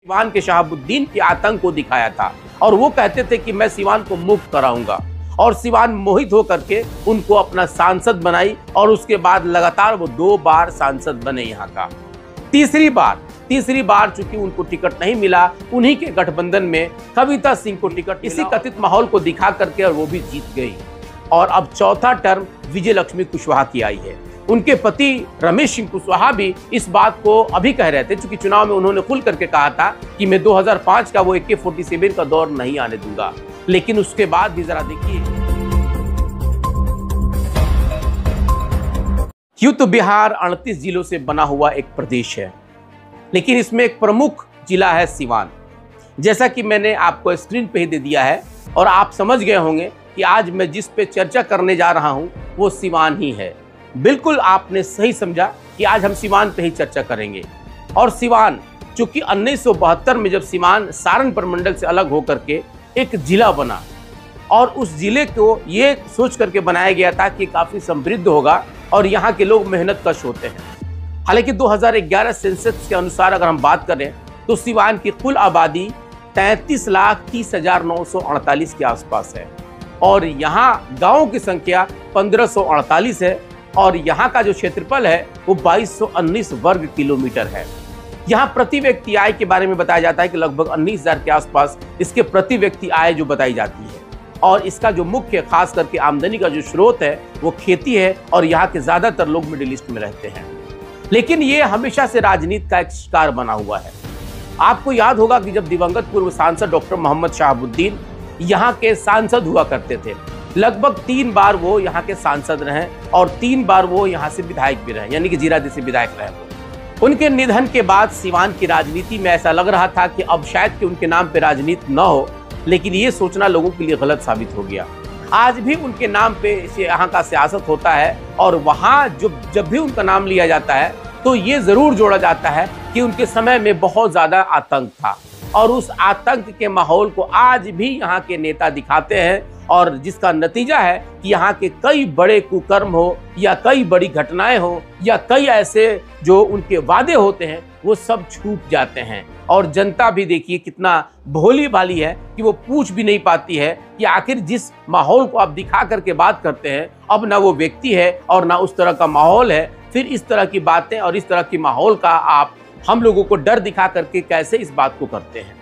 सिवान के शहाबुद्दीन के आतंक को दिखाया था और वो कहते थे कि मैं सिवान को मुक्त कराऊंगा और सिवान मोहित होकर के उनको अपना सांसद बनाई और उसके बाद लगातार वो 2 बार सांसद बने यहाँ का। तीसरी बार चूंकि उनको टिकट नहीं मिला, उन्हीं के गठबंधन में कविता सिंह को टिकट, इसी कथित माहौल को दिखा करके और वो भी जीत गई। और अब चौथा टर्म विजय लक्ष्मी कुशवाहा की आई है। उनके पति रमेश सिंह कुशवाहा भी इस बात को अभी कह रहे थे, चूंकि चुनाव में उन्होंने खुल करके कहा था कि मैं 2005 का वो AK-47 का दौर नहीं आने दूंगा। लेकिन उसके बाद भी जरा देखिए, यूं तो बिहार 38 जिलों से बना हुआ एक प्रदेश है, लेकिन इसमें एक प्रमुख जिला है सिवान। जैसा कि मैंने आपको स्क्रीन पे ही दे दिया है और आप समझ गए होंगे कि आज मैं जिस पे चर्चा करने जा रहा हूं वो सिवान ही है। बिल्कुल आपने सही समझा कि आज हम सिवान पे ही चर्चा करेंगे। और सिवान चूंकि 1972 में जब सिवान सारण प्रमंडल से अलग होकर के एक जिला बना और उस जिले को ये सोच करके बनाया गया था कि काफी समृद्ध होगा और यहाँ के लोग मेहनत कश होते हैं। हालांकि 2011 सेंसस के अनुसार अगर हम बात करें तो सिवान की कुल आबादी 33,30,948 के आसपास है और यहाँ गांवों की संख्या 1548 है और यहाँ का जो क्षेत्रफल है वो 2219 वर्ग किलोमीटर है। यहाँ प्रति व्यक्ति आय के बारे में बताया जाता है कि लगभग 19,000 के आसपास इसके प्रति व्यक्ति आय जो बताई जाती है और इसका जो मुख्य खास करके आमदनी का जो स्रोत है वो खेती है और यहाँ के ज्यादातर लोग मिडिल ईस्ट में रहते हैं। लेकिन ये हमेशा से राजनीति का एक शिकार बना हुआ है। आपको याद होगा कि जब दिवंगत पूर्व सांसद डॉक्टर मोहम्मद शहाबुद्दीन यहाँ के सांसद हुआ करते थे, लगभग 3 बार वो यहाँ के सांसद रहे और 3 बार वो यहाँ से विधायक भी रहे, यानी कि जीरादेई से विधायक रहे। उनके निधन के बाद सिवान की राजनीति में ऐसा लग रहा था कि अब शायद कि उनके नाम पे राजनीति न हो, लेकिन ये सोचना लोगों के लिए गलत साबित हो गया। आज भी उनके नाम पे यहाँ का सियासत होता है और वहाँ जब भी उनका नाम लिया जाता है तो ये जरूर जोड़ा जाता है कि उनके समय में बहुत ज्यादा आतंक था और उस आतंक के माहौल को आज भी यहाँ के नेता दिखाते हैं और जिसका नतीजा है कि यहाँ के कई बड़े कुकर्म हो या कई बड़ी घटनाएं हो या कई ऐसे जो उनके वादे होते हैं वो सब छूट जाते हैं और जनता भी देखिए कितना भोली भाली है कि वो पूछ भी नहीं पाती है कि आखिर जिस माहौल को आप दिखा करके बात करते हैं अब ना वो व्यक्ति है और ना उस तरह का माहौल है, फिर इस तरह की बातें और इस तरह की माहौल का आप हम लोगों को डर दिखा करके कैसे इस बात को करते हैं।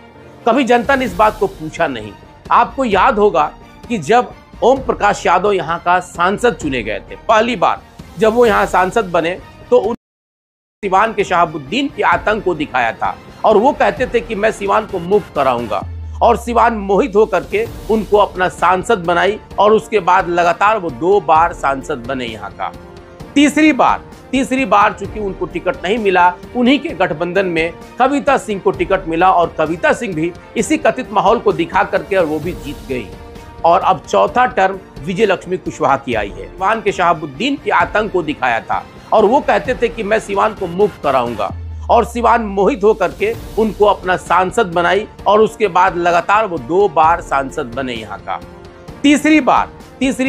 कभी जनता ने इस बात को पूछा नहीं। आपको याद होगा कि जब ओम प्रकाश यादव यहाँ का सांसद चुने गए थे, पहली बार जब वो यहाँ सांसद बने तो उन्होंने सिवान के शहाबुद्दीन के आतंक को दिखाया था और वो कहते थे कि मैं सिवान को मुक्त कराऊंगा और सिवान मोहित होकर के उनको अपना सांसद बनाई और उसके बाद लगातार वो 2 बार सांसद बने यहाँ का। तीसरी बार चूंकि उनको टिकट नहीं मिला, उन्हीं के गठबंधन में कविता सिंह को टिकट मिला और कविता सिंह भी इसी कथित माहौल को दिखा करके और वो भी जीत गई। और अब चौथा टर्म विजय लक्ष्मी कुशवाहा की आई है। सिवान के शहाबुद्दीन के आतंक को दिखाया था और वो कहते थे कि मैं सिवान को मुक्त कराऊंगा और सिवान मोहित होकर के उनको अपना सांसद बनाई और उसके बाद लगातार वो 2 बार सांसद बने यहाँ का। तीसरी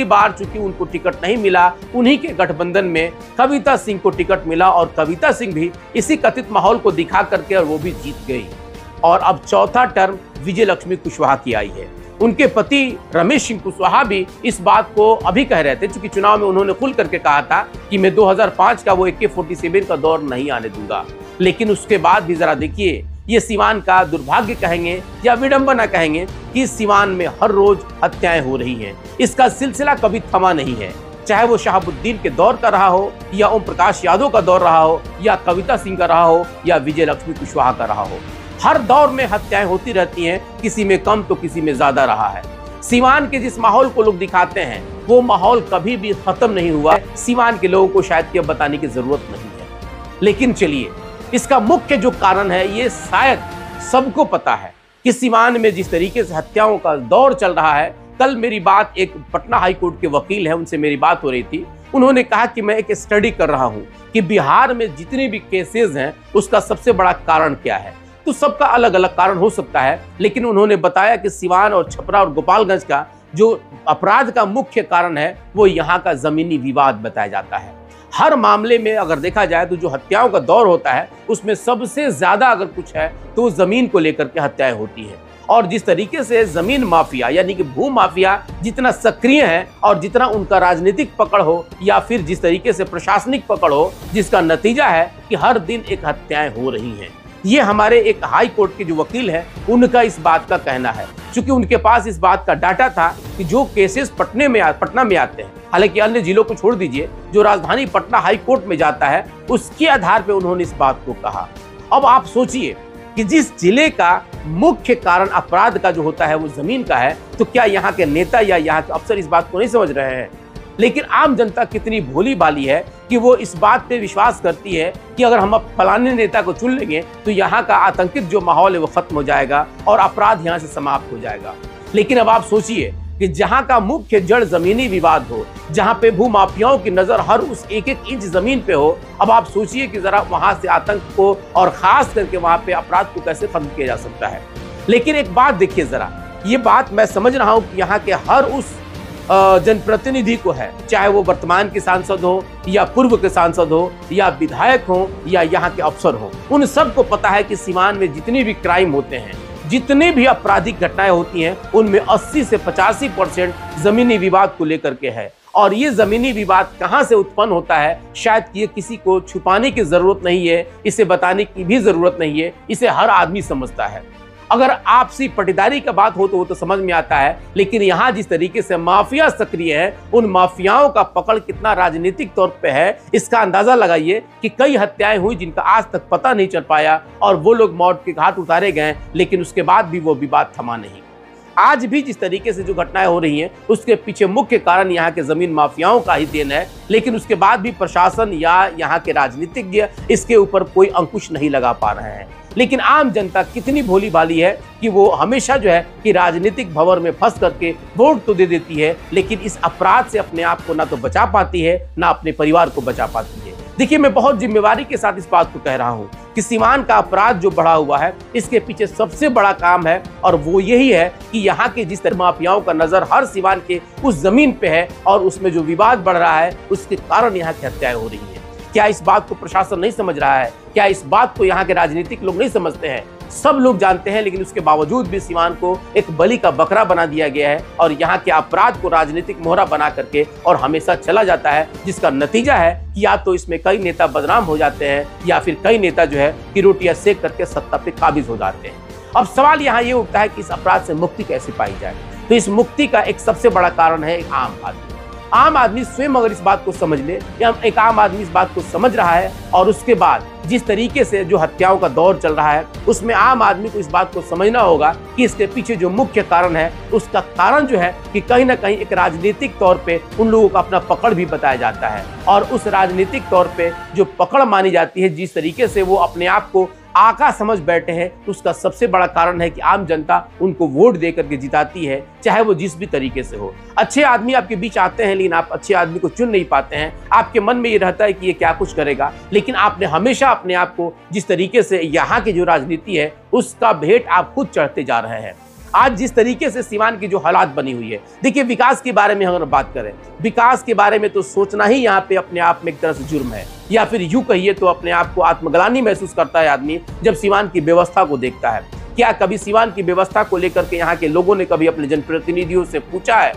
बार चूंकि उनको टिकट नहीं मिला, उन्हीं के गठबंधन में कविता सिंह को टिकट मिला और कविता सिंह भी इसी कथित माहौल को दिखा करके और वो भी जीत गई। और अब चौथा टर्म विजय लक्ष्मी कुशवाहा की आई है। उनके पति रमेश सिंह कुशवाहा भी इस बात को अभी कह रहे थे, चूंकि चुनाव में उन्होंने खुल करके कहा था कि मैं 2005 का वो AK-47 का दौर नहीं आने दूंगा। लेकिन उसके बाद भी जरा देखिए, ये सिवान का दुर्भाग्य कहेंगे या विडंबना कहेंगे कि सिवान में हर रोज हत्याएं हो रही हैं। इसका सिलसिला कभी थमा नहीं है, चाहे वो शहाबुद्दीन के दौर का रहा हो या ओम प्रकाश यादव का दौर रहा हो या कविता सिंह का रहा हो या विजय लक्ष्मी कुशवाहा का रहा हो। हर दौर में हत्याएं होती रहती हैं, किसी में कम तो किसी में ज्यादा रहा है। सिवान के जिस माहौल को लोग दिखाते हैं वो माहौल कभी भी खत्म नहीं हुआ। सिवान के लोगों को शायद कि अब बताने की जरूरत नहीं है, लेकिन चलिए इसका मुख्य जो कारण है ये शायद सबको पता है कि सिवान में जिस तरीके से हत्याओं का दौर चल रहा है। कल मेरी बात एक पटना हाई कोर्ट के वकील है, उनसे मेरी बात हो रही थी। उन्होंने कहा कि मैं एक स्टडी कर रहा हूं कि बिहार में जितने भी केसेस हैं उसका सबसे बड़ा कारण क्या है। तो सबका अलग अलग कारण हो सकता है, लेकिन उन्होंने बताया कि सिवान और छपरा और गोपालगंज का जो अपराध का मुख्य कारण है वो यहाँ का जमीनी विवाद बताया जाता है। हर मामले में अगर देखा जाए तो जो हत्याओं का दौर होता है उसमें सबसे ज्यादा अगर कुछ है तो जमीन को लेकर के हत्याएं होती है। और जिस तरीके से जमीन माफिया यानी कि भू माफिया जितना सक्रिय है और जितना उनका राजनीतिक पकड़ हो या फिर जिस तरीके से प्रशासनिक पकड़ हो, जिसका नतीजा है कि हर दिन एक हत्याएं हो रही हैं। ये हमारे एक हाई कोर्ट के जो वकील हैं उनका इस बात का कहना है, क्योंकि उनके पास इस बात का डाटा था कि जो केसेस पटना में आते हैं, हालांकि अन्य जिलों को छोड़ दीजिए, जो राजधानी पटना हाई कोर्ट में जाता है उसके आधार पर उन्होंने इस बात को कहा। अब आप सोचिए कि जिस जिले का मुख्य कारण अपराध का जो होता है वो जमीन का है, तो क्या यहाँ के नेता या यहाँ के अफसर इस बात को नहीं समझ रहे हैं? लेकिन आम जनता कितनी भोली भाली है कि वो इस बात पे विश्वास करती है कि अगर हम अब फलाने नेता को चुन लेंगे तो यहाँ का आतंकित जो माहौल है वो खत्म हो जाएगा और अपराध यहाँ से समाप्त हो जाएगा। लेकिन अब आप सोचिए कि जहां का मुख्य जड़ जमीनी विवाद हो, जहां पे भू माफियाओं की नजर हर उस एक एक इंच जमीन पे हो, अब आप सोचिए कि जरा वहां से आतंक को और खास करके वहां पे अपराध को कैसे खत्म किया जा सकता है। लेकिन एक बात देखिए जरा, ये बात मैं समझ रहा हूं कि यहाँ के हर उस जनप्रतिनिधि को है, चाहे वो वर्तमान के सांसद हो या पूर्व के सांसद हो या विधायक हो या यहाँ के अफसर हो, उन सबको पता है कि सीवान में जितने भी क्राइम होते हैं, जितने भी आपराधिक घटनाएं होती हैं, उनमें 80 से 85% जमीनी विवाद को लेकर के है। और ये जमीनी विवाद कहां से उत्पन्न होता है, शायद ये किसी को छुपाने की जरूरत नहीं है, इसे बताने की भी जरूरत नहीं है, इसे हर आदमी समझता है। अगर आपसी पटीदारी का बात हो तो वो तो समझ में आता है, लेकिन यहाँ जिस तरीके से माफिया सक्रिय है, उन माफियाओं का पकड़ कितना राजनीतिक तौर पे है, इसका अंदाजा लगाइए कि कई हत्याएं हुई जिनका आज तक पता नहीं चल पाया और वो लोग मौत के घाट उतारे गए, लेकिन उसके बाद भी वो विवाद थमा नहीं। आज भी जिस तरीके से जो घटनाएं हो रही हैं उसके पीछे मुख्य कारण यहाँ के जमीन माफियाओं का ही देन है, लेकिन उसके बाद भी प्रशासन या यहाँ के राजनीतिज्ञ इसके ऊपर कोई अंकुश नहीं लगा पा रहे हैं। लेकिन आम जनता कितनी भोली भाली है कि वो हमेशा जो है कि राजनीतिक भंवर में फंस करके वोट तो दे देती है, लेकिन इस अपराध से अपने आप को ना तो बचा पाती है ना अपने परिवार को बचा पाती है। देखिए, मैं बहुत जिम्मेवारी के साथ इस बात को कह रहा हूँ कि सीवान का अपराध जो बढ़ा हुआ है इसके पीछे सबसे बड़ा काम है और वो यही है कि यहाँ के जिस तरह माफियाओं का नजर हर सीवान के उस जमीन पे है और उसमें जो विवाद बढ़ रहा है उसके कारण यहाँ की हत्याएं हो रही है। क्या इस बात को प्रशासन नहीं समझ रहा है? क्या इस बात को यहाँ के राजनीतिक लोग नहीं समझते हैं? सब लोग जानते हैं, लेकिन उसके बावजूद भी सीवान को एक बलि का बकरा बना दिया गया है और यहाँ के अपराध को राजनीतिक मोहरा बना करके और हमेशा चला जाता है, जिसका नतीजा है कि या तो इसमें कई नेता बदनाम हो जाते हैं या फिर कई नेता जो है कि रोटियां सेक करके सत्ता पे काबिज हो जाते हैं। अब सवाल यहाँ ये उठता है कि इस अपराध से मुक्ति कैसे पाई जाए? तो इस मुक्ति का एक सबसे बड़ा कारण है आम आदमी। आम आदमी स्वयं अगर इस बात को समझ ले, या एक आम आदमी इस बात को समझ रहा है और उसके बाद जिस तरीके से जो हत्याओं का दौर चल रहा है उसमें आम आदमी को इस बात को समझना होगा कि इसके पीछे जो मुख्य कारण है उसका कारण जो है कि कहीं ना कहीं एक राजनीतिक तौर पे उन लोगों का अपना पकड़ भी बताया जाता है और उस राजनीतिक तौर पे जो पकड़ मानी जाती है, जिस तरीके से वो अपने आप को आका समझ बैठे हैं, उसका सबसे बड़ा कारण है कि आम जनता उनको वोट दे करके जिताती है, चाहे वो जिस भी तरीके से हो। अच्छे आदमी आपके बीच आते हैं लेकिन आप अच्छे आदमी को चुन नहीं पाते हैं। आपके मन में ये रहता है कि ये क्या कुछ करेगा, लेकिन आपने हमेशा अपने आप को जिस तरीके से यहाँ की जो राजनीति है उसका भेंट आप खुद चढ़ते जा रहे हैं। आज जिस तरीके से सीवान की जो हालात बनी हुई है, देखिए विकास के बारे में अगर बात करें, विकास के बारे में तो सोचना ही यहाँ पे अपने आप में एक तरह से जुर्म है, या फिर यूं कहिए तो अपने आप को आत्मग्लानि महसूस करता है आदमी जब सीवान की व्यवस्था को देखता है। क्या कभी सीवान की व्यवस्था को लेकर के यहाँ के लोगों ने कभी अपने जनप्रतिनिधियों से पूछा है?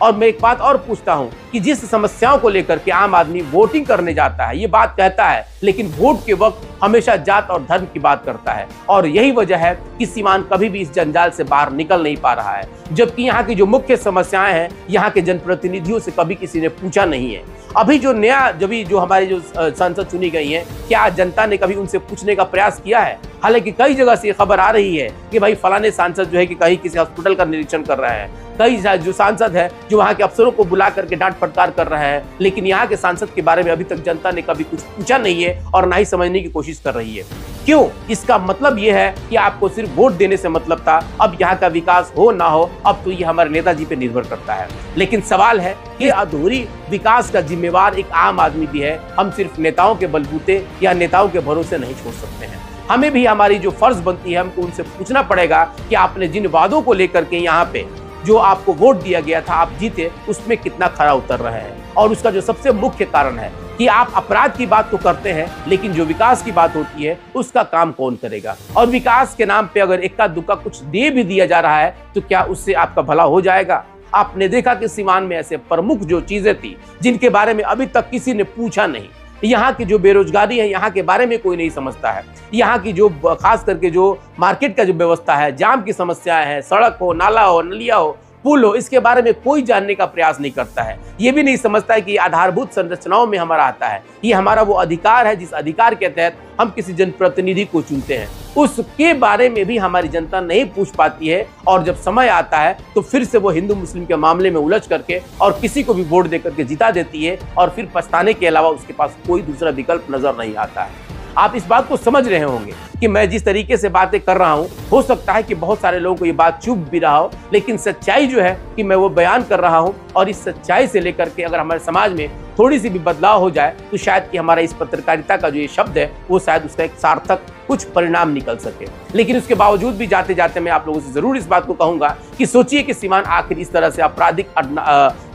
और मैं एक बात और पूछता हूं कि जिस समस्याओं को लेकर के आम आदमी वोटिंग करने जाता है, ये बात कहता है, लेकिन वोट के वक्त हमेशा जात और धर्म की बात करता है, और यही वजह है कि सीवान कभी भी इस जंजाल से बाहर निकल नहीं पा रहा है। जबकि यहाँ की जो मुख्य समस्याएं हैं यहाँ के जनप्रतिनिधियों से कभी किसी ने पूछा नहीं है। अभी जो नया जो हमारी जो सांसद चुनी गई है, क्या जनता ने कभी उनसे पूछने का प्रयास किया है? हालांकि कई जगह से खबर आ रही है कि भाई फलाने सांसद जो है कि कहीं किसी हॉस्पिटल का निरीक्षण कर रहे हैं, कई जो सांसद है जो वहाँ के अफसरों को बुला करके डांट फटकार कर रहे हैं, लेकिन यहाँ के सांसद के बारे में अभी तक जनता ने कभी कुछ पूछा नहीं है और ना ही समझने की कोशिश कर रही है। क्यों? इसका मतलब ये है कि आपको सिर्फ वोट देने से मतलब था, अब यहाँ का विकास हो ना हो अब तो ये हमारे नेताजी पे निर्भर करता है। लेकिन सवाल है कि अधूरी विकास का जिम्मेवार एक आम आदमी भी है। हम सिर्फ नेताओं के बलबूते या नेताओं के भरोसे नहीं छोड़ सकते हैं। हमें भी हमारी जो फर्ज बनती है, हमको उनसे पूछना पड़ेगा कि आपने जिन वादों को लेकर के यहाँ पे जो आपको वोट दिया गया था, आप जीते, उसमें कितना खरा उतर रहे हैं। और उसका जो सबसे मुख्य कारण है कि आप अपराध की बात तो करते हैं, लेकिन जो विकास की बात होती है उसका काम कौन करेगा। और विकास के नाम पे अगर इक्का दुक्का कुछ दे भी दिया जा रहा है तो क्या उससे आपका भला हो जाएगा। आपने देखा कि सीवान में ऐसे प्रमुख जो चीजें थी जिनके बारे में अभी तक किसी ने पूछा नहीं। यहाँ की जो बेरोजगारी है, यहाँ के बारे में कोई नहीं समझता है। यहाँ की जो खास करके जो मार्केट का जो व्यवस्था है, जाम की समस्याएं हैं, सड़क हो, नाला हो, नलिया हो, पुल हो, इसके बारे में कोई जानने का प्रयास नहीं करता है। ये भी नहीं समझता है कि आधारभूत संरचनाओं में हमारा आता है, ये हमारा वो अधिकार है जिस अधिकार के तहत हम किसी जनप्रतिनिधि को चुनते हैं, उसके बारे में भी हमारी जनता नहीं पूछ पाती है। और जब समय आता है तो फिर से वो हिंदू मुस्लिम के मामले में उलझ करके और किसी को भी वोट दे करके जिता देती है, और फिर पछताने के अलावा उसके पास कोई दूसरा विकल्प नजर नहीं आता है। आप इस बात को समझ रहे होंगे कि मैं जिस तरीके से बातें कर रहा हूं, हो सकता है कि बहुत सारे लोगों को ये बात चुभ भी रहा हो, लेकिन सच्चाई जो है कि मैं वो बयान कर रहा हूं। और इस सच्चाई से लेकर के अगर हमारे समाज में थोड़ी सी भी बदलाव हो जाए तो शायद कि हमारा इस पत्रकारिता का जो ये शब्द है वो शायद उसका एक सार्थक कुछ परिणाम निकल सके। लेकिन उसके बावजूद भी जाते जाते मैं आप लोगों से जरूर इस बात को कहूंगा कि सोचिए कि सीवान आखिर इस तरह से आपराधिक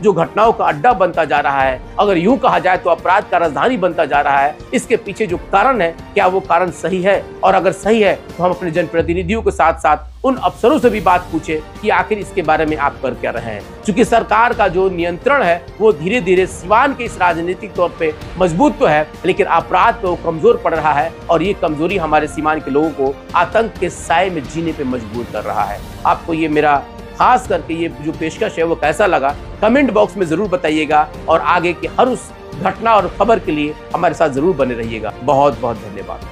जो घटनाओं का अड्डा बनता जा रहा है, अगर यूं कहा जाए तो अपराध का राजधानी बनता जा रहा है, इसके पीछे जो कारण है क्या वो कारण सही है? और अगर सही है तो हम अपने जनप्रतिनिधियों के साथ साथ उन अफसरों से भी बात पूछे कि आखिर इसके बारे में आप कर क्या रहे हैं। क्योंकि सरकार का जो नियंत्रण है वो धीरे धीरे सीवान के इस राजनीतिक तौर पे मजबूत तो है, लेकिन अपराध पे वो कमजोर पड़ रहा है, और ये कमजोरी हमारे सीवान के लोगों को आतंक के साए में जीने पे मजबूर कर रहा है। आपको ये मेरा खास करके ये जो पेशकश है वो कैसा लगा, कमेंट बॉक्स में जरूर बताइएगा, और आगे की हर उस घटना और खबर के लिए हमारे साथ जरूर बने रहिएगा। बहुत बहुत धन्यवाद।